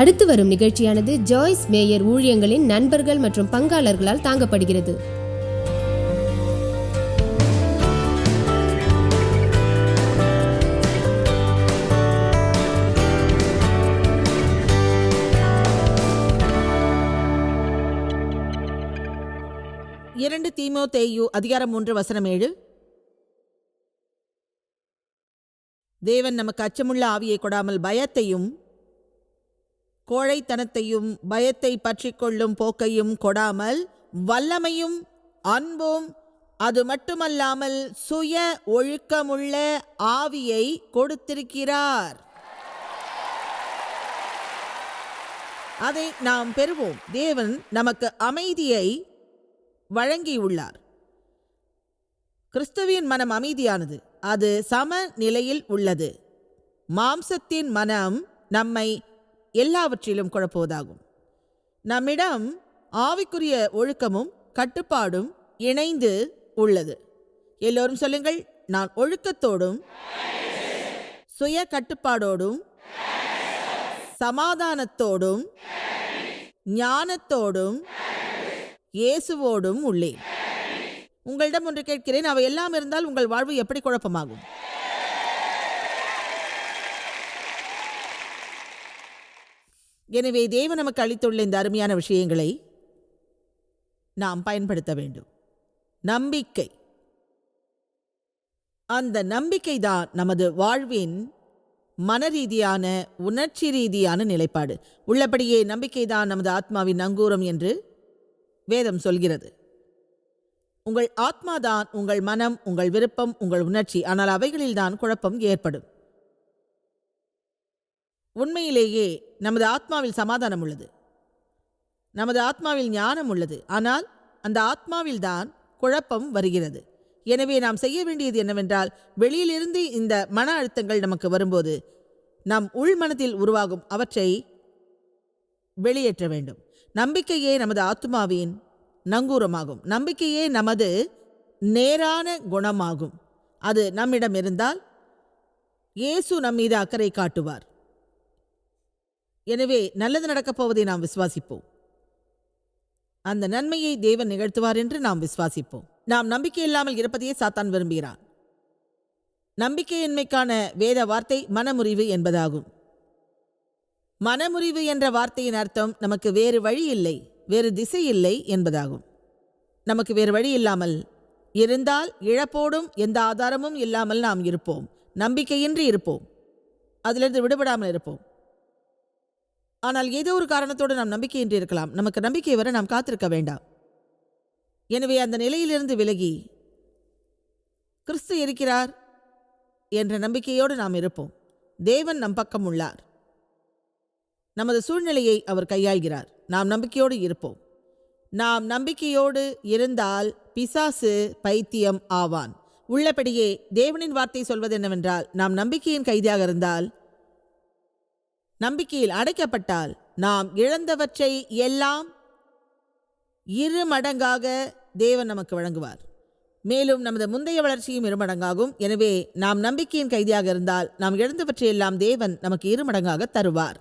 அடுத்து வரும் நிகழ்ச்சியானது ஜாய்ஸ் மேயர் ஊழியங்களின் நண்பர்கள் மற்றும் பங்காளர்களால் தாங்கப்படுகிறது. இரண்டு தீமோத்தேயு அதிகாரம் 3:7. தேவன் நமக்கு அச்சமுள்ள ஆவியை கொடாமல் பயத்தையும் கோழைத்தனத்தையும் பயத்தை பற்றி கொள்ளும் போக்கையும் கொடாமல் வல்லமையும் அன்பும் அது மட்டுமல்லாமல் சுய ஒழுக்கமுள்ள ஆவியை கொடுத்திருக்கிறார். அதை நாம் பெறுவோம். தேவன் நமக்கு அமைதியை வழங்கியுள்ளார். கிறிஸ்துவின் மனம் அமைதியானது, அது சம நிலையில் உள்ளது. மாம்சத்தின் மனம் நம்மை எல்லாவற்றிலும் குழப்புவதாகும். நம்மிடம் ஆவிக்குரிய ஒழுக்கமும் கட்டுப்பாடும் இணைந்து உள்ளது. எல்லோரும் சொல்லுங்கள், நான் ஒழுக்கத்தோடும் சுய கட்டுப்பாடோடும் சமாதானத்தோடும் ஞானத்தோடும் இயேசுவோடும் உள்ளேன். உங்களிடம் ஒன்று கேட்கிறேன், அவை எல்லாம் இருந்தால் உங்கள் வாழ்வு எப்படி குழப்பமாகும்? எனவே தேவன் நமக்கு அளித்துள்ள இந்த அருமையான விஷயங்களை நாம் பயன்படுத்த வேண்டும். நம்பிக்கை, அந்த நம்பிக்கை தான் நமது வாழ்வின் மனரீதியான உணர்ச்சி ரீதியான நிலைப்பாடு. உள்ளபடியே நம்பிக்கை தான் நமது ஆத்மாவின் நங்கூரம் என்று வேதம் சொல்கிறது. உங்கள் ஆத்மாதான் உங்கள் மனம், உங்கள் விருப்பம், உங்கள் உணர்ச்சி. ஆனால் அவைகளில்தான் குழப்பம் ஏற்படும். உண்மையிலேயே நமது ஆத்மாவில் சமாதானம் உள்ளது, நமது ஆத்மாவில் ஞானம் உள்ளது. ஆனால் அந்த ஆத்மாவில் தான் குழப்பம் வருகிறது. எனவே நாம் செய்ய வேண்டியது என்னவென்றால், வெளியிலிருந்து இந்த மன அழுத்தங்கள் நமக்கு வரும்போது நம் உள்மனத்தில் உருவாகும் அவற்றை வெளியேற்ற வேண்டும். நம்பிக்கையே நமது ஆத்மாவின் நங்கூரமாகும். நம்பிக்கையே நமது நேரான குணமாகும். அது நம்மிடம் இருந்தால் இயேசு நம் மீது அக்கறை காட்டுவார். எனவே நல்லது நடக்கப் போவதை நாம் விசுவாசிப்போம். அந்த நன்மையை தேவன் நிகழ்த்துவார் என்று நாம் விசுவாசிப்போம். நாம் நம்பிக்கை இல்லாமல் இருப்பதையே சாத்தான் விரும்புகிறான். நம்பிக்கையின்மைக்கான வேத வார்த்தை மனமுறிவு என்பதாகும். மனமுறிவு என்ற வார்த்தையின் அர்த்தம் நமக்கு வேறு வழி இல்லை, வேறு திசை இல்லை என்பதாகும். நமக்கு வேறு வழி இல்லாமல் இருந்தால் இழப்போடும் எந்த ஆதாரமும் இல்லாமல் நாம் இருப்போம். நம்பிக்கையின்றி இருப்போம், அதிலிருந்து விடுபடாமல் இருப்போம். ஆனால் ஏதோ ஒரு காரணத்தோடு நாம் நம்பிக்கையின்றி இருக்கலாம். நமக்கு நம்பிக்கை வர நாம் காத்திருக்க வேண்டாம். எனவே அந்த நிலையிலிருந்து விலகி கிறிஸ்து இருக்கிறார் என்ற நம்பிக்கையோடு நாம் இருப்போம். தேவன் நம் பக்கம் உள்ளார். நமது சூழ்நிலையை அவர் கையாள்கிறார். நாம் நம்பிக்கையோடு இருப்போம். நாம் நம்பிக்கையோடு இருந்தால் பிசாசு பைத்தியம் ஆவான். உள்ளபடியே தேவனின் வார்த்தை சொல்வது என்னவென்றால், நாம் நம்பிக்கையின் கைதியாக இருந்தால், நம்பிக்கையில் அடைக்கப்பட்டால், நாம் இழந்தவற்றை எல்லாம் 2 மடங்காக தேவன் நமக்கு வழங்குவார். மேலும் நமது முந்தைய வளர்ச்சியும் 2 மடங்காகும். எனவே நாம் நம்பிக்கையின் கைதியாக இருந்தால், நாம் இழந்தவற்றையெல்லாம் தேவன் நமக்கு 2 மடங்காக தருவார்.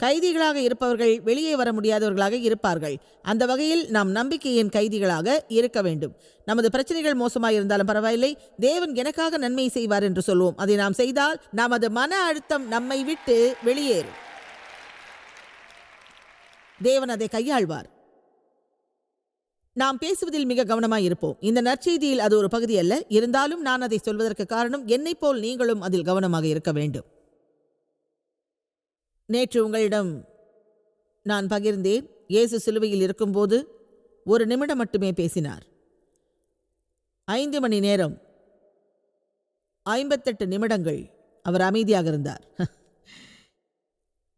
கைதிகளாக இருப்பவர்கள் வெளியே வர முடியாதவர்களாக இருப்பார்கள். அந்த வகையில் நாம் நம்பிக்கையின் கைதிகளாக இருக்க வேண்டும். நமது பிரச்சனைகள் மோசமாக இருந்தாலும் பரவாயில்லை, தேவன் எனக்காக நன்மை செய்வார் என்று சொல்வோம். அதை நாம் செய்தால் நமது மன அழுத்தம் நம்மை விட்டு வெளியேறும். தேவன் அதை கையாள்வார். நாம் பேசுவதில் மிக கவனமாய் இருப்போம். இந்த நற்செய்தியில் அது ஒரு பகுதி அல்ல. இருந்தாலும் நான் அதை சொல்வதற்கு காரணம், என்னைப் போல் நீங்களும் அதில் கவனமாக இருக்க வேண்டும். நேற்று உங்களிடம் நான் பகிர்ந்தேன், இயேசு சிலுவையில் இருக்கும்போது 1 நிமிடம் மட்டுமே பேசினார். 5 மணி நேரம் 58 நிமிடங்கள் அவர் அமைதியாக இருந்தார்.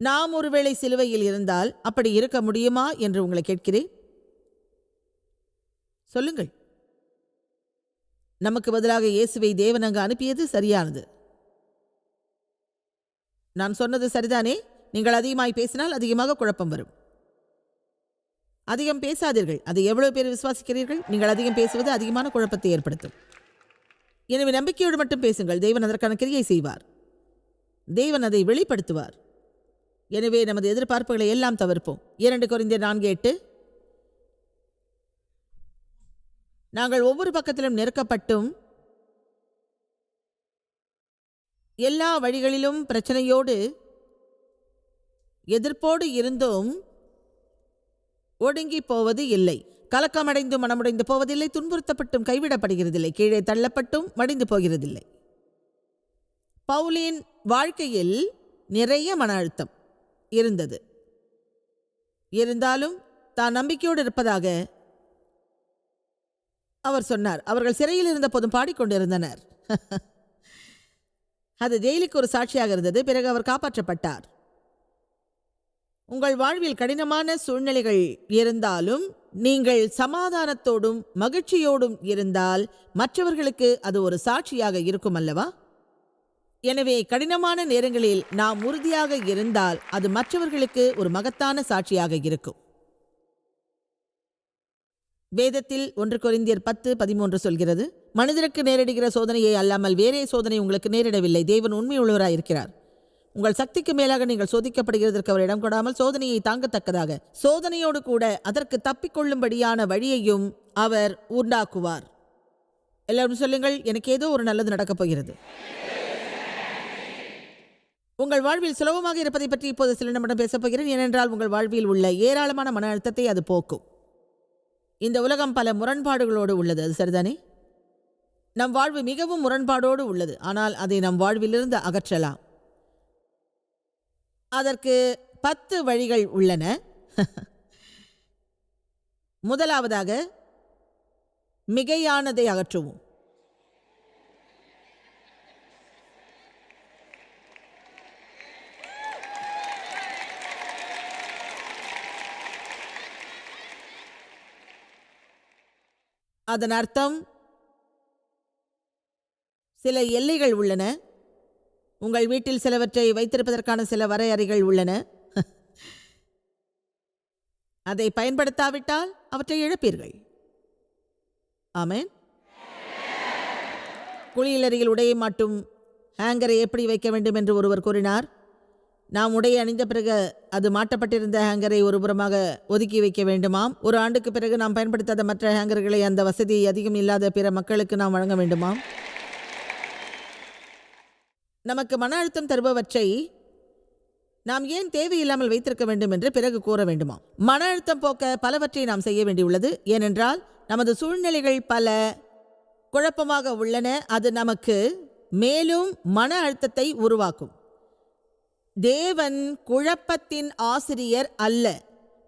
நாம் ஒருவேளை சிலுவையில் இருந்தால் அப்படி இருக்க முடியுமா என்று உங்களை கேட்கிறேன். சொல்லுங்கள். நமக்கு பதிலாக இயேசுவை தேவன் அங்கு அனுப்பியது சரியானது. நான் சொன்னது சரிதானே? நீங்கள் அதிகமாய் பேசினால் அதிகமாக குழப்பம் வரும். அதிகம் பேசாதீர்கள். அதை எவ்வளவு பேர் விசுவாசிக்கிறீர்கள்? நீங்கள் அதிகம் பேசுவது அதிகமான குழப்பத்தை ஏற்படுத்தும். எனவே நம்பிக்கையோடு மட்டும் பேசுங்கள். தேவன் அதற்கான கிரியை செய்வார். தேவன் அதை வெளிப்படுத்துவார். எனவே நமது எதிர்பார்ப்புகளை எல்லாம் தவிர்ப்போம். 2 கொரிந்தியர் 4:8 நாங்கள் ஒவ்வொரு பக்கத்திலும் நெருக்கப்பட்டும் எல்லா வழிகளிலும் பிரச்சனையோடு எதிர்ப்போடு இருந்தும் ஒடுங்கி போவது இல்லை. கலக்கமடைந்தும் மனமுடைந்து போவதில்லை. துன்புறுத்தப்பட்டும் கைவிடப்படுகிறதில்லை. கீழே தள்ளப்பட்டும் மடிந்து போகிறதில்லை. பவுலின் வாழ்க்கையில் நிறைய மன அழுத்தம் இருந்தது. இருந்தாலும் தான் நம்பிக்கையோடு இருப்பதாக அவர் சொன்னார். அவர்கள் சிறையில் இருந்த போதும் பாடிக்கொண்டிருந்தனர். அது ஜெயிலுக்கு ஒரு சாட்சியாக இருந்தது. பிறகு அவர் காப்பாற்றப்பட்டார். உங்கள் வாழ்வில் கடினமான சூழ்நிலைகள் இருந்தாலும் நீங்கள் சமாதானத்தோடும் மகிழ்ச்சியோடும் இருந்தால் மற்றவர்களுக்கு அது ஒரு சாட்சியாக இருக்கும் அல்லவா? எனவே கடினமான நேரங்களில் நாம் உறுதியாக இருந்தால் அது மற்றவர்களுக்கு ஒரு மகத்தான சாட்சியாக இருக்கும். வேதத்தில் 1 கொரிந்தியர் 10:13 சொல்கிறது, மனிதருக்கு நேரிடுகிற சோதனையை அல்லாமல் வேறே சோதனை உங்களுக்கு நேரிடவில்லை. தேவன் உண்மையுள்ளவராயிருக்கிறார். உங்கள் சக்திக்கு மேலாக நீங்கள் சோதிக்கப்படுகிறதற்கு அவர் இடம் கொடாமல் சோதனையை தாங்கத்தக்கதாக சோதனையோடு கூட அதற்கு தப்பிக்கொள்ளும்படியான வழியையும் அவர் உண்டாக்குவார். எல்லாரும் சொல்லுங்கள், எனக்கு ஏதோ ஒரு நல்லது நடக்கப் போகிறது. உங்கள் வாழ்வில் சுலபமாக இருப்பதை பற்றி இப்போது சில நிமிடம் பேசப் போகிறேன். ஏனென்றால் உங்கள் வாழ்வில் உள்ள ஏராளமான மன அழுத்தத்தை அது போக்கும். இந்த உலகம் பல முரண்பாடுகளோடு உள்ளது, அது சரிதானே? நம் வாழ்வு மிகவும் முரண்பாடோடு உள்ளது. ஆனால் அதை நம் வாழ்விலிருந்து அகற்றலாம். அதற்கு 10 வழிகள் உள்ளன. முதலாவதாக, மிகையானதை அகற்றுவோம். அதன் அர்த்தம், சில எல்லைகள் உள்ளன. உங்கள் வீட்டில் சிலவற்றை வைத்திருப்பதற்கான சில வரையறைகள் உள்ளன. அதை பயன்படுத்தாவிட்டால் அவற்றை இழப்பீர்கள். ஆமென். குளியலறையில் உடையை மாட்டும் ஹேங்கரை எப்படி வைக்க வேண்டும் என்று ஒருவர் கூறினார். நாம் உடையை அணிந்த பிறகு அது மாட்டப்பட்டிருந்த ஹேங்கரை ஒரு புறமாக ஒதுக்கி வைக்க வேண்டுமாம். ஒரு ஆண்டுக்கு பிறகு நாம் பயன்படுத்தாத மற்ற ஹேங்கர்களை அந்த வசதி அதிகம் இல்லாத பிற மக்களுக்கு நாம் வழங்க வேண்டுமாம். நமக்கு மன அழுத்தம் தருபவற்றை நாம் ஏன் தேவையில்லாமல் வைத்திருக்க வேண்டும் என்று பிறகு கூற வேண்டுமாம். மன அழுத்தம் போக்க பலவற்றை நாம் செய்ய வேண்டியுள்ளது. ஏனென்றால் நமது சூழ்நிலைகள் பல குழப்பமாக உள்ளன. அது நமக்கு மேலும் மன அழுத்தத்தை உருவாக்கும். தேவன் குழப்பத்தின் ஆசிரியர் அல்ல.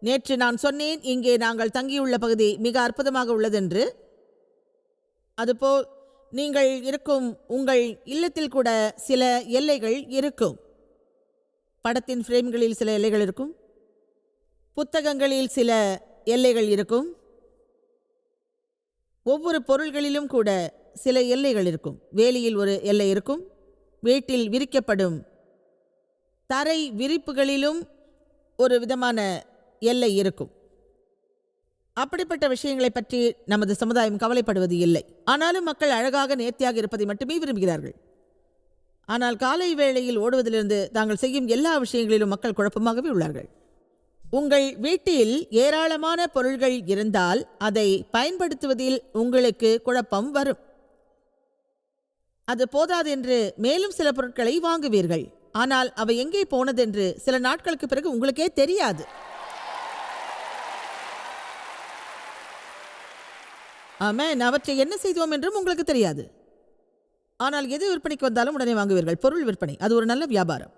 நேற்று நான் சொன்னேன், இங்கே நாங்கள் தங்கியுள்ள பகுதி மிக அற்புதமாக உள்ளதென்று. அதுபோல் நீங்கள் இருக்கும் உங்கள் இல்லத்தில் கூட சில எல்லைகள் இருக்கும். படத்தின் ஃப்ரேம்களில் சில எல்லைகள் இருக்கும். புத்தகங்களில் சில எல்லைகள் இருக்கும். ஒவ்வொரு பொருள்களிலும் கூட சில எல்லைகள் இருக்கும். வேலியில் ஒரு எல்லை இருக்கும். வீட்டில் விரிக்கப்படும் தரை விரிப்புகளிலும் ஒரு விதமான எல்லை இருக்கும். அப்படிப்பட்ட விஷயங்களை பற்றி நமது சமுதாயம் கவலைப்படுவது இல்லை. ஆனாலும் மக்கள் அழகாக நேர்த்தியாக இருப்பதை மட்டுமே விரும்புகிறார்கள். ஆனால் காலை வேளையில் ஓடுவதிலிருந்து தாங்கள் செய்யும் எல்லா விஷயங்களிலும் மக்கள் குழப்பமாகவே உள்ளார்கள். உங்கள் வீட்டில் ஏராளமான பொருள்கள் இருந்தால் அதை பயன்படுத்துவதில் உங்களுக்கு குழப்பம் வரும். அது போதாதென்று மேலும் சில பொருட்களை வாங்குவீர்கள். ஆனால் அவை எங்கே போனதென்று சில நாட்களுக்கு பிறகு உங்களுக்கே தெரியாது. ஆமென். அவற்றை என்ன செய்தோம் என்றும் உங்களுக்கு தெரியாது. ஆனால் எது விற்பனைக்கு வந்தாலும் உடனே வாங்குவீர்கள். பொருள் விற்பனை, அது ஒரு நல்ல வியாபாரம்.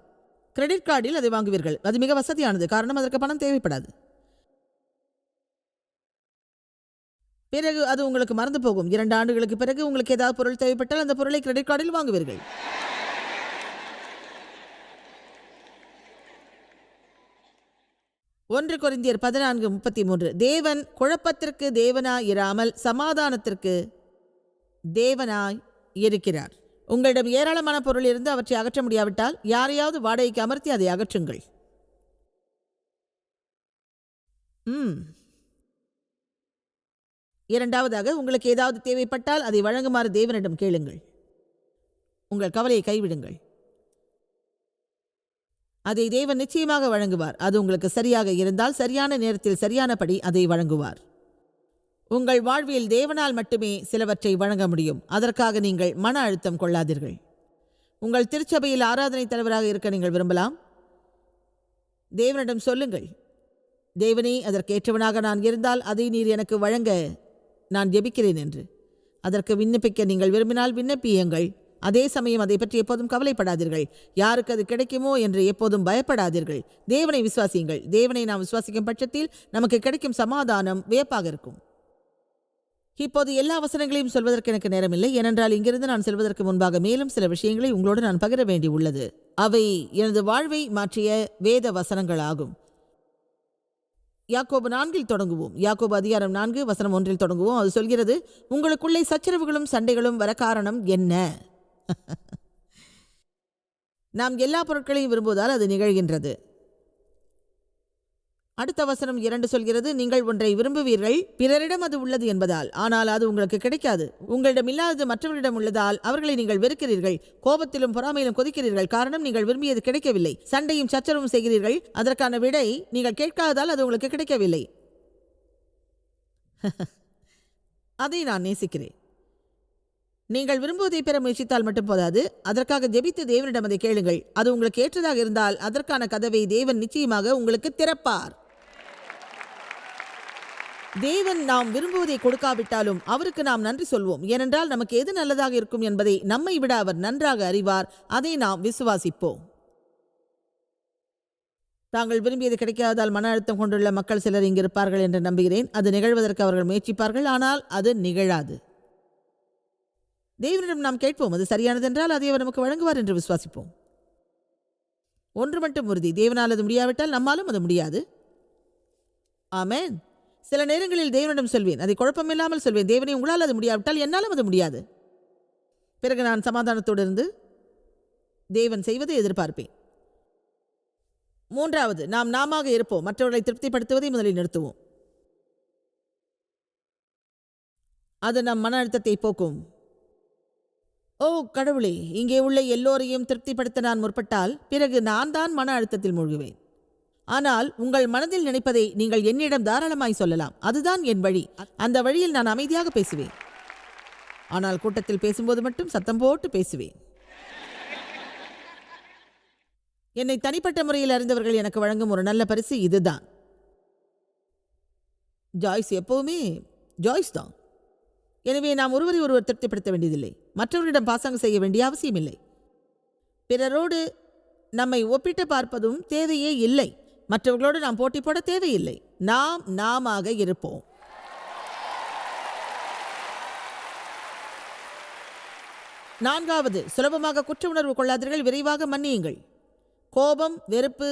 கிரெடிட் கார்டில் அதை வாங்குவீர்கள். அது மிக வசதியானது. காரணம், அதற்கு பணம் தேவைப்படாது. பிறகு அது உங்களுக்கு மறந்து போகும். 2 ஆண்டுகளுக்கு பிறகு உங்களுக்கு ஏதாவது பொருள் தேவைப்பட்டால் அந்த பொருளை கிரெடிட் கார்டில் வாங்குவீர்கள். ஒன்று கொரிந்தியர் 14:33 தேவன் குழப்பத்திற்கு தேவனாயிராமல் சமாதானத்திற்கு தேவனாய் இருக்கிறார். உங்களிடம் ஏராளமான பொருள் இருந்து அவற்றை அகற்ற முடியாவிட்டால் யாரையாவது வாடகைக்கு அமர்த்தி அதை அகற்றுங்கள். இரண்டாவதாக, உங்களுக்கு ஏதாவது தேவைப்பட்டால் அதை வழங்குமாறு தேவனிடம் கேளுங்கள். உங்கள் கவலையை கைவிடுங்கள். அதை தேவன் நிச்சயமாக வழங்குவார். அது உங்களுக்கு சரியாக இருந்தால் சரியான நேரத்தில் சரியானபடி அதை வழங்குவார். உங்கள் வாழ்வில் தேவனால் மட்டுமே சிலவற்றை வழங்க முடியும். அதற்காக நீங்கள் மன அழுத்தம் கொள்ளாதீர்கள். உங்கள் திருச்சபையில் ஆராதனை தலைவராக இருக்க நீங்கள் விரும்பலாம். தேவனிடம் சொல்லுங்கள், தேவனே, அதற்கேற்றவனாக நான் இருந்தால் அதை நீர் எனக்கு வழங்க நான் ஜெபிக்கிறேன் என்று. அதற்கு விண்ணப்பிக்க நீங்கள் விரும்பினால் விண்ணப்பியுங்கள். அதே சமயம் அதை பற்றி எப்போதும் கவலைப்படாதீர்கள். யாருக்கு அது கிடைக்குமோ என்று எப்போதும் பயப்படாதீர்கள். தேவனை விசுவாசியுங்கள். தேவனை நாம் விசுவாசிக்கும் பட்சத்தில் நமக்கு கிடைக்கும் சமாதானம் வியப்பாக இருக்கும். இப்போது எல்லா வசனங்களையும் சொல்வதற்கு எனக்கு நேரமில்லை. ஏனென்றால் இங்கிருந்து நான் செல்வதற்கு முன்பாக மேலும் சில விஷயங்களை உங்களோடு நான் பகிர வேண்டி உள்ளது. அவை எனது வாழ்வை மாற்றிய வேத வசனங்களாகும். யாக்கோபு 4 தொடங்குவோம். யாக்கோபு அதிகாரம் 4 வசனம் 1 தொடங்குவோம். அது சொல்கிறது, உங்களுக்குள்ளே சச்சரவுகளும் சண்டைகளும் வர காரணம் என்ன? நாம் எல்லா பொருட்களையும் விரும்புவதால் அது நிகழ்கின்றது. அடுத்த வசனம் 2 சொல்கிறது, நீங்கள் ஒன்றை விரும்புவீர்கள், பிறரிடம் அது உள்ளது என்பதால், ஆனால் அது உங்களுக்கு கிடைக்காது. உங்களிடம் இல்லாதது மற்றவரிடம் உள்ளதால் அவர்களை நீங்கள் வெறுக்கிறீர்கள். கோபத்திலும் பொறாமையிலும் கொதிக்கிறீர்கள். காரணம், நீங்கள் விரும்பியது கிடைக்கவில்லை. சண்டையும் சச்சரவும் செய்கிறீர்கள். அதற்கான விடை நீங்கள் கேட்காததால் அது உங்களுக்கு கிடைக்கவில்லை. அதை நான் நேசிக்கிறேன். நீங்கள் விரும்புவதை பெற முயற்சித்தால் மட்டும் போதாது, அதற்காக ஜெபித்து தேவனிடம் அதை கேளுங்கள். அது உங்களுக்கு ஏற்றதாக இருந்தால் அதற்கான கதவை தேவன் நிச்சயமாக உங்களுக்கு திறப்பார். தேவன் நாம் விரும்புவதை கொடுக்காவிட்டாலும் அவருக்கு நாம் நன்றி சொல்வோம். ஏனென்றால் நமக்கு எது நல்லதாக இருக்கும் என்பதை நம்மை விட அவர் நன்றாக அறிவார். அதை நாம் விசுவாசிப்போம். தாங்கள் விரும்பியது கிடைக்காததால் மன அழுத்தம் கொண்டுள்ள மக்கள் சிலர் இங்கிருப்பார்கள் என்று நம்புகிறேன். அது நிகழ்வதற்கு அவர்கள் முயற்சிப்பார்கள், ஆனால் அது நிகழாது. தேவனிடம் நாம் கேட்போம், அது சரியானதென்றால் அதை அவர் நமக்கு வழங்குவார் என்று விசுவாசிப்போம். ஒன்று மட்டும் உறுதி, தேவனால் அது முடியாவிட்டால் நம்மாலும் அது முடியாது. ஆமென். சில நேரங்களில் தேவனிடம் சொல்வேன், அதை குழப்பமில்லாமல் சொல்வேன், தேவனை உங்களால் அது முடியாவிட்டால் என்னாலும் அது முடியாது. பிறகு நான் சமாதானத்தோடு இருந்து தேவன் செய்வதை எதிர்பார்ப்பேன். 3வது, நாம் நாமாக இருப்போம். மற்றவர்களை திருப்திப்படுத்துவதை முதலில் நிறுத்துவோம். அது நம் மன அழுத்தத்தை போக்கும். ஓ கடவுளே, இங்கே உள்ள எல்லோரையும் திருப்திப்படுத்த நான் முற்பட்டால் பிறகு நான் தான் மன அழுத்தத்தில் மூழ்குவேன். ஆனால் உங்கள் மனதில் நினைப்பதை நீங்கள் என்னிடம் தாராளமாய் சொல்லலாம். அதுதான் என் வழி. அந்த வழியில் நான் அமைதியாக பேசுவேன். ஆனால் கூட்டத்தில் பேசும்போது மட்டும் சத்தம் போட்டு பேசுவேன். என்னை தனிப்பட்ட முறையில் அறிந்தவர்கள் எனக்கு வழங்கும் ஒரு நல்ல பரிசு இதுதான். ஜாய்ஸ் எப்பவுமே ஜாய்ஸ் தான். எனவே நாம் ஒருவரை ஒருவர் திருப்திப்படுத்த வேண்டியதில்லை. மற்றவர்களிடம் பாசாங்கு செய்ய வேண்டிய அவசியம் இல்லை. பிறரோடு நம்மை ஒப்பிட்டு பார்ப்பதும் தேவையே இல்லை. மற்றவர்களோடு நாம் போட்டி போட தேவையில்லை. நாம் நாமாக இருப்போம். நான்காவது, சுலபமாக குற்ற உணர்வு கொள்ளாதீர்கள், விரைவாக மன்னியுங்கள். கோபம், வெறுப்பு,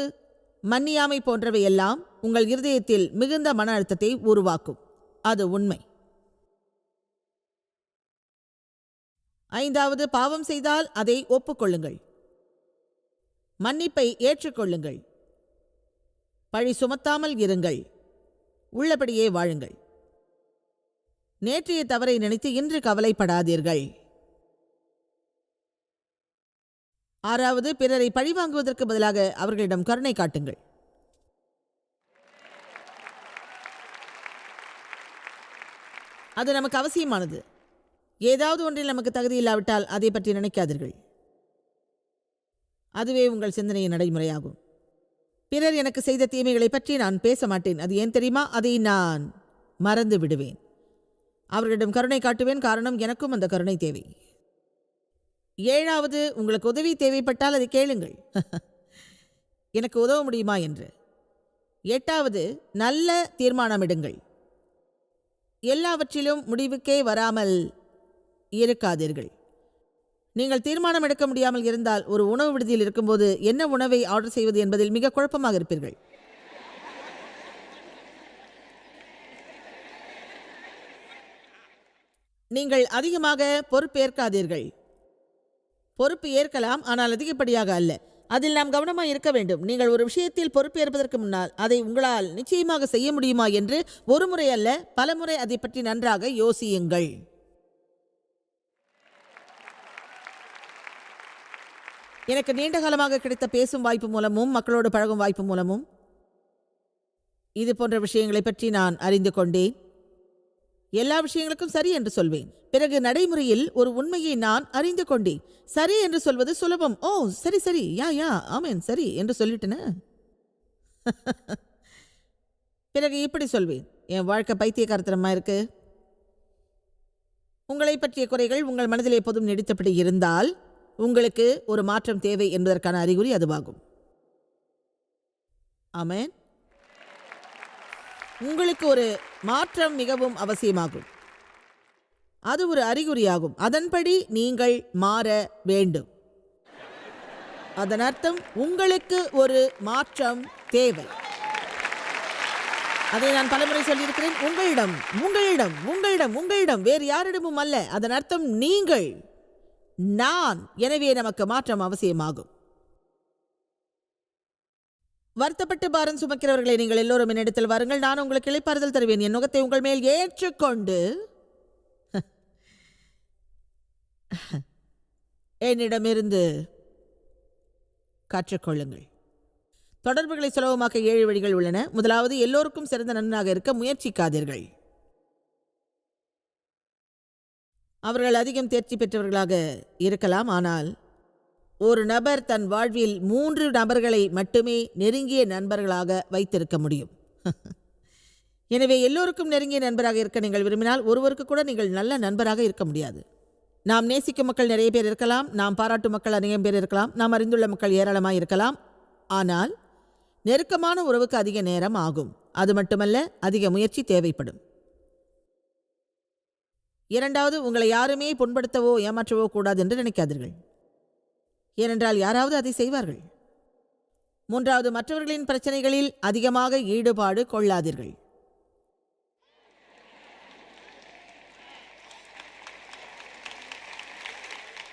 மன்னியாமை போன்றவை எல்லாம் உங்கள் இருதயத்தில் மிகுந்த மன அழுத்தத்தை உருவாக்கும். அது உண்மை. 5வது, பாவம் செய்தால் அதை ஒப்புக்கொள்ளுங்கள். மன்னிப்பை ஏற்றுக்கொள்ளுங்கள். பழி சுமத்தாமல் இருங்கள். உள்ளபடியே வாழுங்கள். நேற்றைய தவறை நினைத்து இன்று கவலைப்படாதீர்கள். 6வது, பிறரை பழிவாங்குவதற்கு பதிலாக அவர்களிடம் கருணை காட்டுங்கள். அது நமக்கு அவசியமானது. ஏதாவது ஒன்றில் நமக்கு தகுதி இல்லாவிட்டால் அதை பற்றி நினைக்காதீர்கள். அதுவே உங்கள் சிந்தனையின் நடைமுறையாகும். பிறர் எனக்கு செய்த தீமைகளை பற்றி நான் பேச மாட்டேன். அது ஏன் தெரியுமா? அதை நான் மறந்து விடுவேன். அவர்களிடம் கருணை காட்டுவேன். காரணம், எனக்கும் அந்த கருணை தேவை. 7வது, உங்களுக்கு உதவி தேவைப்பட்டால் அதை கேளுங்கள். எனக்கு உதவ முடியுமா என்று. 8வது, நல்ல தீர்மானமிடுங்கள். எல்லாவற்றிலும் முடிவுக்கே வராமல் இருக்காதீர்கள். நீங்கள் தீர்மானம் எடுக்க முடியாமல் இருந்தால் ஒரு உணவு விடுதியில் இருக்கும்போது என்ன உணவை ஆர்டர் செய்வது என்பதில் மிக குழப்பமாக இருப்பீர்கள். நீங்கள் அதிகமாக பொறுப்பேற்காதீர்கள். பொறுப்பு ஏற்கலாம், ஆனால் அதிகப்படியாக அல்ல. அதில் நாம் கவனமாக இருக்க வேண்டும். நீங்கள் ஒரு விஷயத்தில் பொறுப்பேற்பதற்கு முன்னால் அதை உங்களால் நிச்சயமாக செய்ய முடியுமா என்று ஒரு முறை அல்ல, பலமுறை அதை பற்றி நன்றாக யோசியுங்கள். எனக்கு நீண்ட காலமாக கிடைத்த பேசும் வாய்ப்பு மூலமும் மக்களோடு பழகும் வாய்ப்பு மூலமும் இது போன்ற விஷயங்களை பற்றி நான் அறிந்து கொண்டேன். எல்லா விஷயங்களுக்கும் சரி என்று சொல்வேன். பிறகு நடைமுறையில் ஒரு உண்மையை நான் அறிந்து கொண்டேன். சரி என்று சொல்வது சுலபம். ஓ சரி சரி, யா ஆமேன், சரி என்று சொல்லிட்டேன. பிறகு இப்படி சொல்வேன், என் வாழ்க்கை பைத்தியக்காரத்தனமா இருக்கு. உங்களை பற்றிய குறைகள் உங்கள் மனதில் எப்போதும் நீடித்தபடி இருந்தால் உங்களுக்கு ஒரு மாற்றம் தேவை என்பதற்கான அறிகுறி அதுவாகும். ஆமேன். உங்களுக்கு ஒரு மாற்றம் மிகவும் அவசியமாகும். அது ஒரு அறிகுறியாகும். அதன்படி நீங்கள் மாற வேண்டும். அதன் அர்த்தம் உங்களுக்கு ஒரு மாற்றம் தேவை. அதை நான் பலமுறை சொல்லியிருக்கிறேன். உங்களிடம் உங்களிடம் உங்களிடம் உங்களிடம் வேறு யாரிடமும் அல்ல. அதன் அர்த்தம் நீங்கள், நான். எனவே நமக்கு மாற்றம் அவசியமாகும். வருத்தப்பட்டு பாரம் சுமக்கிறவர்களை நீங்கள் எல்லோரும் என்னிடத்தில் வாருங்கள், நான் உங்களுக்கு இளைப்பாறுதல் தருவேன். என் நுகத்தை உங்கள் மேல் ஏற்றுக்கொண்டு என்னிடமிருந்து கற்றுக்கொள்ளுங்கள். தொடர்புகளை சுலபமாக்க 7 வழிகள் உள்ளன. முதலாவது, எல்லோருக்கும் சிறந்த நண்பனாக இருக்க முயற்சிக்காதீர்கள். அவர்கள் அதிகம் தேர்ச்சி பெற்றவர்களாக இருக்கலாம், ஆனால் ஒரு நபர் தன் வாழ்வில் 3 நபர்களை மட்டுமே நெருங்கிய நண்பர்களாக வைத்திருக்க முடியும். எனவே எல்லோருக்கும் நெருங்கிய நண்பராக இருக்க நீங்கள் விரும்பினால் ஒருவருக்கு கூட நீங்கள் நல்ல நண்பராக இருக்க முடியாது. நாம் நேசிக்கும் மக்கள் நிறைய பேர் இருக்கலாம், நாம் பாராட்டும் மக்கள் அநேகம் பேர் இருக்கலாம், நாம் அறிந்துள்ள மக்கள் ஏராளமாக இருக்கலாம். ஆனால் நெருக்கமான உறவுக்கு அதிக நேரம் ஆகும். அது மட்டுமல்ல, அதிக முயற்சி தேவைப்படும். இரண்டாவது, உங்களை யாருமே புண்படுத்தவோ ஏமாற்றவோ கூடாது என்று நினைக்காதீர்கள். ஏனென்றால் யாராவது அதை செய்வார்கள். மூன்றாவது, மற்றவர்களின் பிரச்சனைகளில் அதிகமாக ஈடுபாடு கொள்ளாதீர்கள்.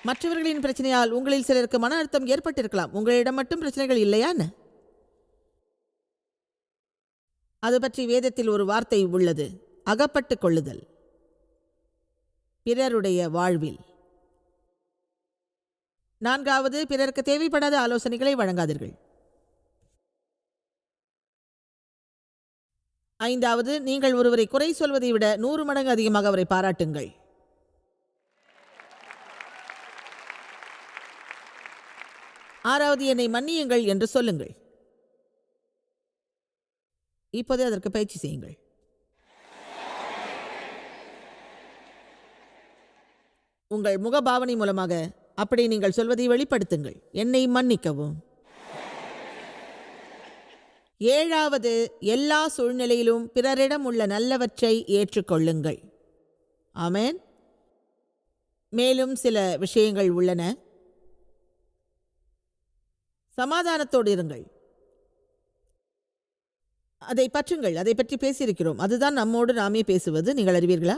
மற்றவர்களின் பிரச்சனையால் உங்களில் சிலருக்கு மன அழுத்தம் ஏற்பட்டிருக்கலாம். உங்களிடம் மட்டும் பிரச்சனைகள் இல்லையா? அது பற்றி வேதத்தில் ஒரு வார்த்தை உள்ளது, அகப்பட்டுக் கொள்ளுதல். பிறருடைய வாழ்வில். நான்காவது, பிறருக்கு தேவைப்படாத ஆலோசனைகளை வழங்காதீர்கள். ஐந்தாவது, நீங்கள் ஒருவரை குறை சொல்வதை விட 100 மடங்கு அதிகமாக அவரை பாராட்டுங்கள். ஆறாவது, என்னை மன்னியுங்கள் என்று சொல்லுங்கள். இப்போதே அதற்கு பயிற்சி செய்யுங்கள். உங்கள் முகபாவனை மூலமாக அப்படி நீங்கள் சொல்வதை வெளிப்படுத்துங்கள். என்னை மன்னிக்கவும். ஏழாவது, எல்லா சூழ்நிலையிலும் பிறரிடம் உள்ள நல்லவற்றை ஏற்றுக்கொள்ளுங்கள். ஆமென். மேலும் சில விஷயங்கள் உள்ளன. சமாதானத்தோடு இருங்கள். அதை பற்றுங்கள். அதை பற்றி பேசியிருக்கிறோம். அதுதான் நம்மோடு நாமே பேசுவது. நீங்கள் அறிவீர்களா?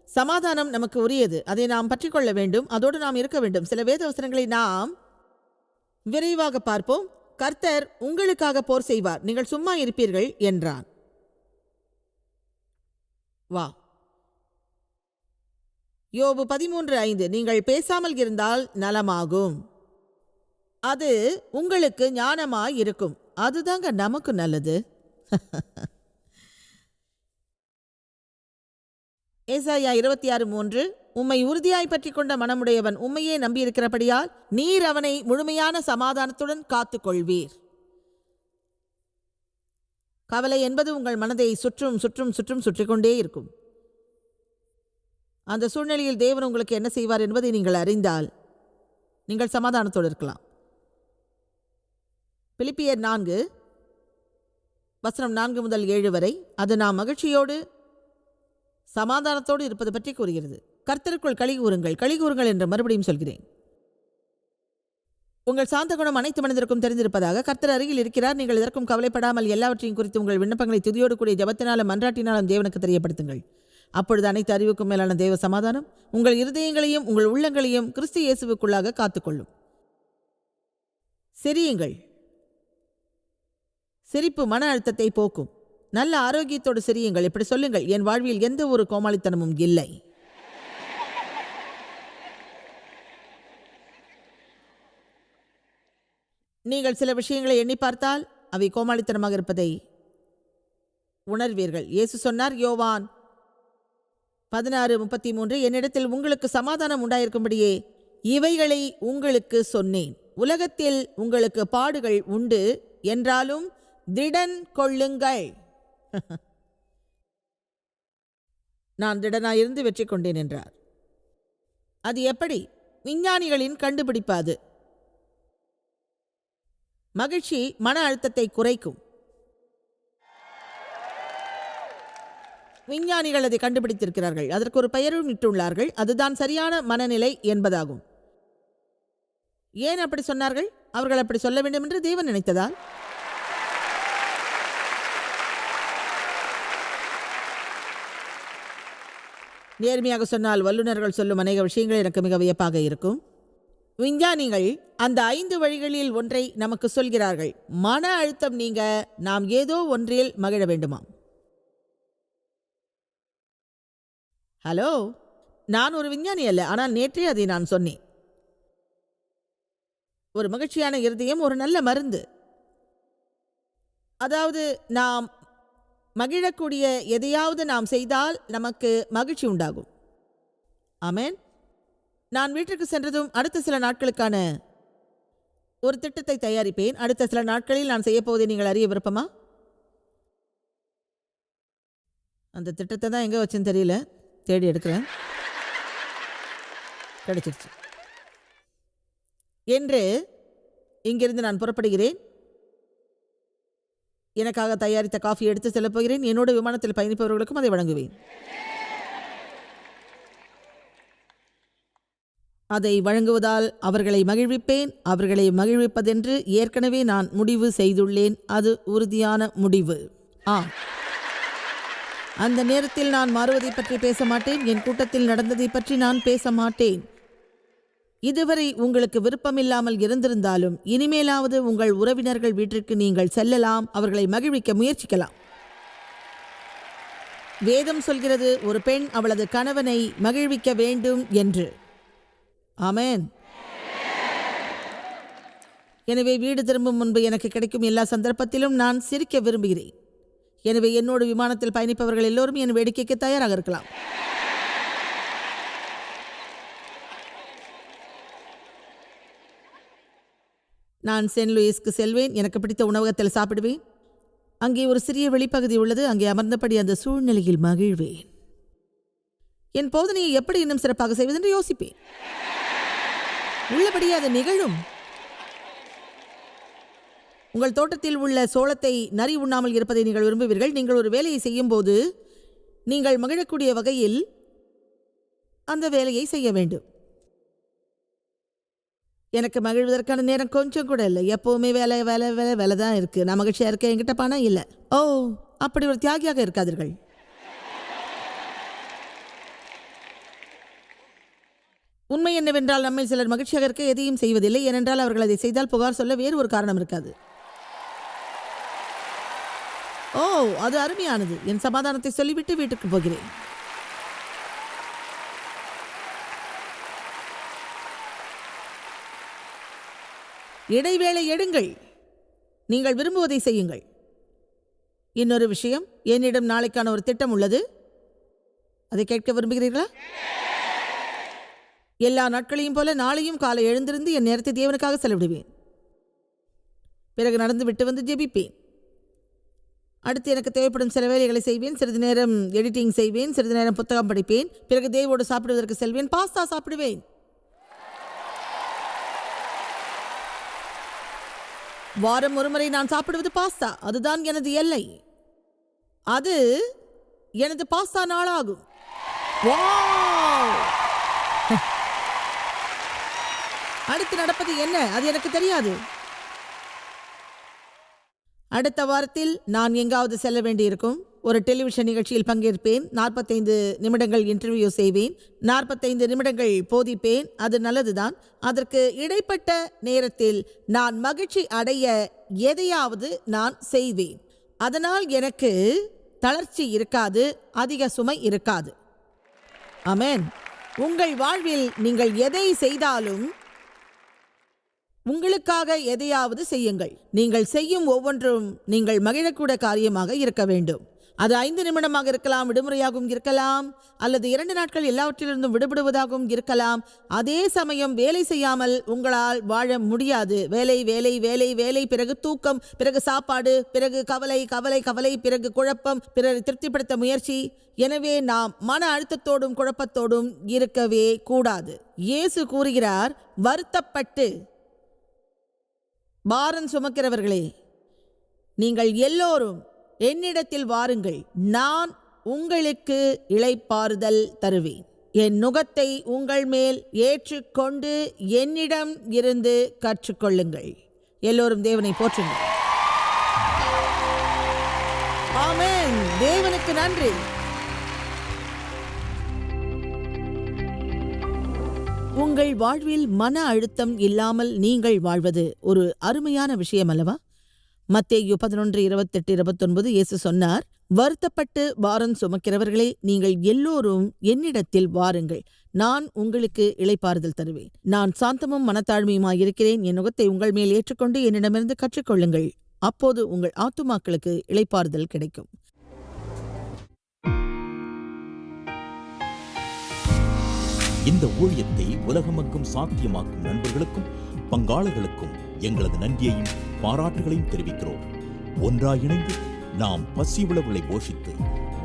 சமாதானம் நமக்கு உரியது. அதை நாம் பற்றிக்கொள்ள வேண்டும். அதோடு நாம் இருக்க வேண்டும். சில வேத வசனங்களை நாம் விரைவாக பார்ப்போம். கர்த்தர் உங்களுக்காக போர் செய்வார், நீங்கள் சும்மா இருப்பீர்கள் என்றான். வா. யோபு 13:5, நீங்கள் பேசாமல் இருந்தால் நலமாகும், அது உங்களுக்கு ஞானமாய் இருக்கும். அதுதாங்க நமக்கு நல்லது. ஏசாயா 26:3, உம்மை உறுதியாய் பற்றி கொண்ட மனமுடையவன் உம்மையே நம்பியிருக்கிறபடியால் நீர் அவனை முழுமையான சமாதானத்துடன் காத்துக்கொள்வீர். கவலை என்பது உங்கள் மனதை சுற்றும் சுற்றும் சுற்றும் சுற்றிக் கொண்டே இருக்கும். அந்த சூழ்நிலையில் தேவன் உங்களுக்கு என்ன செய்வார் என்பதை நீங்கள் அறிந்தால் நீங்கள் சமாதானத்தோடு இருக்கலாம். பிலிப்பியர் 4:4-7 வரை அது நாம் மகிழ்ச்சியோடு சமாதானத்தோடு இருப்பது பற்றி கூறுகிறது. கர்த்தருக்குள் களி கூறுங்கள் என்று மறுபடியும் சொல்கிறேன். உங்கள் சாந்த குணம் அனைத்து மனிதருக்கும் தெரிந்திருப்பதாக. கர்த்தர் அருகில் இருக்கிறார். நீங்கள் எதற்கும் கவலைப்படாமல் எல்லாவற்றையும் குறித்து உங்கள் விண்ணப்பங்களை துதியோடு கூடிய ஜெபத்தினாலும் மன்றாட்டினாலும் தேவனுக்கு தெரியப்படுத்துங்கள். அப்பொழுது அனைத்து அறிவுக்கும் மேலான தேவ சமாதானம் உங்கள் இருதயங்களையும் உங்கள் உள்ளங்களையும் கிறிஸ்து இயேசுவுக்குள்ளாக காத்துக்கொள்ளும். சிரியுங்கள். சிரிப்பு மன அழுத்தத்தை போக்கும். நல்ல ஆரோக்கியத்தோடு சிரியுங்கள். இப்படி சொல்லுங்கள், என் வாழ்வில் எந்த ஒரு கோமாளித்தனமும் இல்லை. நீங்கள் சில விஷயங்களை எண்ணி பார்த்தால் அவை கோமாளித்தனமாக இருப்பதை உணர்வீர்கள். இயேசு சொன்னார், யோவான் 16:33, என்னிடத்தில் உங்களுக்கு சமாதானம் உண்டாயிருக்கும்படியே இவைகளை உங்களுக்கு சொன்னேன். உலகத்தில் உங்களுக்கு பாடுகள் உண்டு, என்றாலும் திடன் கொள்ளுங்கள். நான் திடனாயிருந்து வெற்றி கொண்டேன் என்றார். அது எப்படி? விஞ்ஞானிகளின் கண்டுபிடிப்பாது. மகிழ்ச்சி மன அழுத்தத்தை குறைக்கும். விஞ்ஞானிகள் அதை கண்டுபிடித்திருக்கிறார்கள். அதற்கு ஒரு பெயரும் இட்டுள்ளார்கள். அதுதான் சரியான மனநிலை என்பதாகும். ஏன் அப்படி சொன்னார்கள்? அவர்கள் அப்படி சொல்ல வேண்டும் என்று தேவன் நினைத்ததால். நேர்மையாக சொன்னால் வல்லுநர்கள் சொல்லும் அநேக விஷயங்கள் எனக்கு மிக வியப்பாக இருக்கும். விஞ்ஞானிகள் அந்த 5 வழிகளில் ஒன்றை நமக்கு சொல்கிறார்கள். மன அழுத்தம் நீங்க நாம் ஏதோ ஒன்றில் மகிழ வேண்டுமாம். ஹலோ, நான் ஒரு விஞ்ஞானி அல்ல, ஆனால் நேற்றே அதை நான் சொன்னேன். ஒரு மகிழ்ச்சியான இருதயம் ஒரு நல்ல மருந்து. அதாவது நாம் மகிழக்கூடிய எதையாவது நாம் செய்தால் நமக்கு மகிழ்ச்சி உண்டாகும். ஆமென். நான் வீட்டிற்கு சென்றதும் அடுத்த சில நாட்களுக்கான ஒரு திட்டத்தை தயாரிப்பேன். அடுத்த சில நாட்களில் நான் செய்யப்போவதை நீங்கள் அறிய விருப்பமா? அந்த திட்டத்தை தான் எங்கே வச்சுன்னு தெரியல, தேடி எடுக்கிறேன். கிடைச்சிருச்சு. என்று இங்கிருந்து நான் புறப்படுகிறேன். எனக்காக தயாரித்த காஃபி எடுத்து செல்லப் போகிறேன். என்னோட விமானத்தில் பயணிப்பவர்களுக்கும் அதை வழங்குவேன். அதை வழங்குவதால் அவர்களை மகிழ்விப்பேன். அவர்களை மகிழ்விப்பதென்று ஏற்கனவே நான் முடிவு செய்துள்ளேன். அது உறுதியான முடிவு. அந்த நேரத்தில் நான் மாறுவதை பற்றி பேச மாட்டேன். என் கூட்டத்தில் நடந்ததை பற்றி நான் பேச மாட்டேன். இதுவரை உங்களுக்கு விருப்பமில்லாமல் இருந்திருந்தாலும் இனிமேலாவது உங்கள் உறவினர்கள் வீட்டிற்கு நீங்கள் செல்லலாம், அவர்களை மகிழ்விக்க முயற்சிக்கலாம். வேதம் சொல்கிறது, ஒரு பெண் அவளது கணவனை மகிழ்விக்க வேண்டும் என்று. ஆமென். எனவே வீடு திரும்பும் முன்பு எனக்கு கிடைக்கும் எல்லா சந்தர்ப்பத்திலும் நான் சிரிக்க விரும்புகிறேன். எனவே என்னோடு விமானத்தில் பயணிப்பவர்கள் எல்லோரும் என் வேடிக்கைக்கு தயாராக இருக்கலாம். நான் சென்ட் லூயிஸ்க்கு செல்வேன். எனக்கு பிடித்த உணவகத்தில் சாப்பிடுவேன். அங்கே ஒரு சிறிய வெளிப்பகுதி உள்ளது. அங்கே அமர்ந்தபடி அந்த சூழ்நிலையில் மகிழ்வேன். என் போதனையை எப்படி இன்னும் சிறப்பாக செய்வது என்று யோசிப்பேன். உள்ளபடியே அது நிகழும். உங்கள் தோட்டத்தில் உள்ள சோளத்தை நரி உண்ணாமல் இருப்பதை நீங்கள் விரும்புவீர்கள். நீங்கள் ஒரு வேலையை செய்யும் போது நீங்கள் மகிழக்கூடிய வகையில் அந்த வேலையை செய்ய வேண்டும். எனக்கு மகிழ்வதற்கான நேரம் கொஞ்சம் கூட இல்லை. எப்போவுமே வேலை வேலை வேலை வேலை தான் இருக்குது. நான் மகிழ்ச்சியாக இருக்க, என்கிட்ட பணம் இல்லை. ஓ, அப்படி ஒரு தியாகியாக இருக்காதீர்கள். உண்மை என்னவென்றால் நம்மை சிலர் மகிழ்ச்சியாக இருக்க எதையும் செய்வதில்லை. ஏனென்றால் அவர்கள் அதை செய்தால் புகார் சொல்ல வேறு ஒரு காரணம் இருக்காது. ஓ, அது அருமையானது. என் சமாதானத்தை சொல்லிவிட்டு வீட்டுக்கு போகிறேன். இடைவேளை எடுங்கள். நீங்கள் விரும்புவதை செய்யுங்கள். இன்னொரு விஷயம், என்னிடம் நாளைக்கான ஒரு திட்டம் உள்ளது. அதை கேட்க விரும்புகிறீர்களா? எல்லா நாட்களையும் போல நாளையும் காலை எழுந்திருந்து என் நேரத்தை தேவனுக்காக செலவிடுவேன். பிறகு நடந்து விட்டு வந்து ஜெபிப்பேன். அடுத்து எனக்கு தேவைப்படும் சில வேலைகளை செய்வேன். சிறிது நேரம் எடிட்டிங் செய்வேன். சிறிது நேரம் புத்தகம் படிப்பேன். பிறகு தேவோடு சாப்பிடுவதற்கு செல்வேன். பாஸ்தா சாப்பிடுவேன். வாரம் ஒருமுறை நான் சாப்பிடுவது பாஸ்தா. அதுதான் எனது எல்லை. அது எனது பாஸ்தா நாளாகும். அடுத்து நடப்பது என்ன, அது எனக்கு தெரியாது. அடுத்த வாரத்தில் நான் எங்காவது செல்ல வேண்டியிருக்கும். ஒரு டெலிவிஷன் நிகழ்ச்சியில் பங்கேற்பேன். 45 நிமிடங்கள் இன்டர்வியூ செய்வேன். 45 நிமிடங்கள் போதிப்பேன். அது நல்லதுதான். அதற்கு இடைப்பட்ட நேரத்தில் நான் மகிழ்ச்சி அடைய எதையாவது நான் செய்வேன். அதனால் எனக்கு தளர்ச்சி இருக்காது, அதிக சுமை இருக்காது. ஆமென். உங்கள் வாழ்வில் நீங்கள் எதை செய்தாலும் உங்களுக்காக எதையாவது செய்யுங்கள். நீங்கள் செய்யும் ஒவ்வொன்றும் நீங்கள் மகிழக்கூட காரியமாக இருக்க வேண்டும். அது 5 நிமிடமாக இருக்கலாம், விடுமுறையாகவும் இருக்கலாம், அல்லது 2 நாட்கள் எல்லாவற்றிலிருந்தும் விடுபடுவதாகவும் இருக்கலாம். அதே சமயம் வேலை செய்யாமல் உங்களால் வாழ முடியாது. வேலை வேலை வேலை வேலை, பிறகு தூக்கம், பிறகு சாப்பாடு, பிறகு கவலை கவலை கவலை, பிறகு குழப்பம், பிறரை திருப்திப்படுத்த முயற்சி. எனவே நாம் மன அழுத்தத்தோடும் குழப்பத்தோடும் இருக்கவே கூடாது. இயேசு கூறுகிறார், வருத்தப்பட்டு பாரம் சுமக்கிறவர்களே, நீங்கள் எல்லோரும் என்னிடத்தில் வாருங்கள், நான் உங்களுக்கு இளைப்பாறுதல் தருவேன். என் நுகத்தை உங்கள் மேல் ஏற்றுக்கொண்டு என்னிடம் இருந்து கற்றுக்கொள்ளுங்கள். எல்லோரும் தேவனை போற்றுங்கள். ஆமென். தேவனுக்கு நன்றி. உங்கள் வாழ்வில் மன அழுத்தம் இல்லாமல் நீங்கள் வாழ்வது ஒரு அருமையான விஷயம் அல்லவா? மத்தேயு 11:28-29 இயேசு சொன்னார், வருத்தப்பட்டு பாரம் சுமக்கிறவர்களே, நீங்கள் எல்லோரும் என்னிடத்தில் வாருங்கள், நான் உங்களுக்கு இளைப்பாறுதல் தருவேன். நான் சாந்தமும் மனத்தாழ்மையுமாயிருக்கிறேன். என் நுகத்தை உங்கள் மேல் ஏற்றுக்கொண்டு என்னிடமிருந்து கற்றுக்கொள்ளுங்கள். அப்போது உங்கள் ஆத்துமாக்களுக்கு இளைப்பாறுதல் கிடைக்கும். இந்த ஊழியத்தை உலகமெங்கும் சாத்தியமாக்கும் நண்பர்களுக்கும் பங்காளர்களுக்கும் எங்களது நன்றியையும் பாராட்டுகளையும் தெரிவிக்கிறோம். ஒன்றாய் இணைந்து நாம் பசி உழவுகளை போஷித்து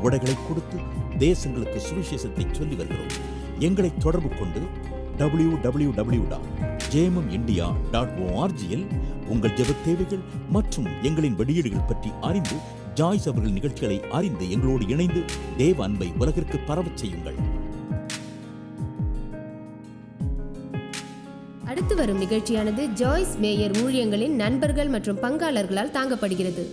உடைகளை கொடுத்து தேசங்களுக்கு சுவிசேஷத்தை சொல்லி வருகிறோம். எங்களை தொடர்பு கொண்டு www.jmumindia.org உங்கள் ஜெப தேவைகள் மற்றும் எங்களின் வெளியீடுகள் பற்றி அறிந்து ஜாய்ஸ் அவர்கள் நிகழ்ச்சிகளை அறிந்து எங்களோடு இணைந்து தேவ அன்பை உலகிற்கு பரவச் செய்யுங்கள். அடுத்து வரும் நிகழ்ச்சியானது ஜாய்ஸ் மேயர் ஊழியங்களின் நண்பர்கள் மற்றும் பங்காளர்களால் தாங்கப்படுகிறது.